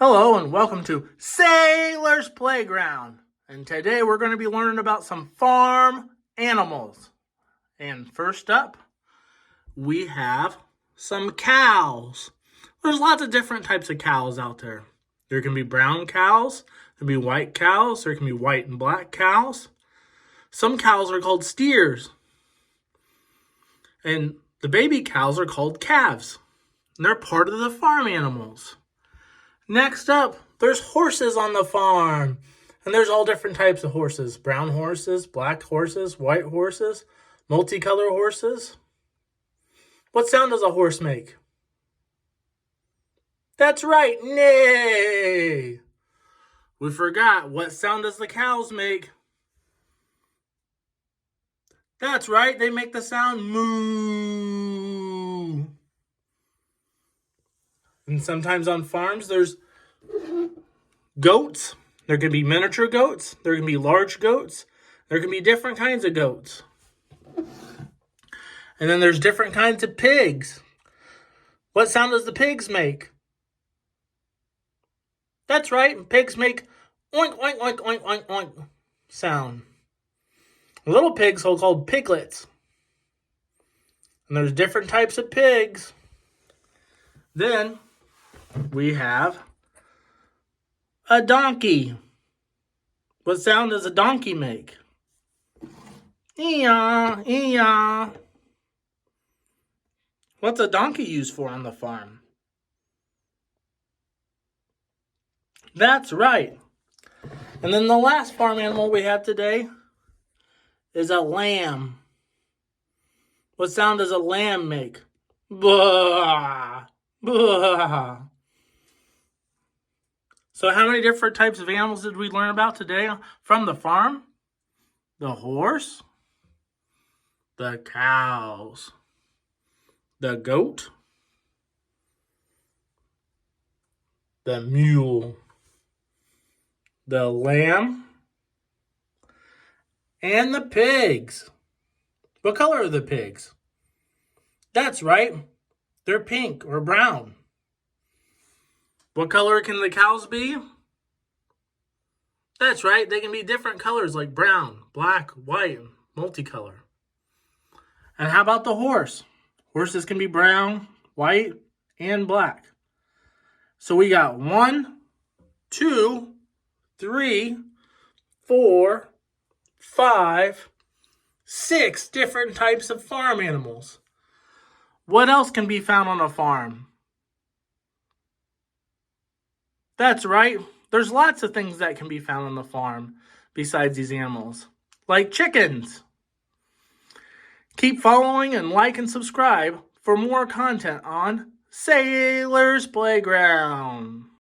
Hello and welcome to Saylor's Playground. And today we're going to be learning about some farm animals. And first up, we have some cows. There's lots of different types of cows out there. There can be brown cows, there can be white cows, there can be white and black cows. Some cows are called steers. And the baby cows are called calves. And they're part of the farm animals. Next up, there's horses on the farm. And there's all different types of horses. Brown horses, black horses, white horses, multicolor horses. What sound does a horse make? That's right, neigh. We forgot, what sound does the cows make? That's right, they make the sound moo. And sometimes on farms, there's goats. There can be miniature goats. There can be large goats. There can be different kinds of goats. And then there's different kinds of pigs. What sound does the pigs make? That's right, pigs make oink, oink, oink, oink, oink, oink sound. Little pigs are called piglets. And there's different types of pigs. Then we have a donkey. What sound does a donkey make? Ee-yaw, ee-yaw. What's a donkey used for on the farm? That's right. And then the last farm animal we have today is a lamb. What sound does a lamb make? Blah, blah. So how many different types of animals did we learn about today from the farm? The horse, the cows, the goat, the mule, the lamb, and the pigs. What color are the pigs? That's right, they're pink or brown. What color can the cows be? That's right, they can be different colors like brown, black, white, multicolor. And how about the horse? Horses can be brown, white, and black. So we got 1, 2, 3, 4, 5, 6 different types of farm animals. What else can be found on a farm? That's right, there's lots of things that can be found on the farm besides these animals, like chickens. Keep following and like and subscribe for more content on Saylor's Playground.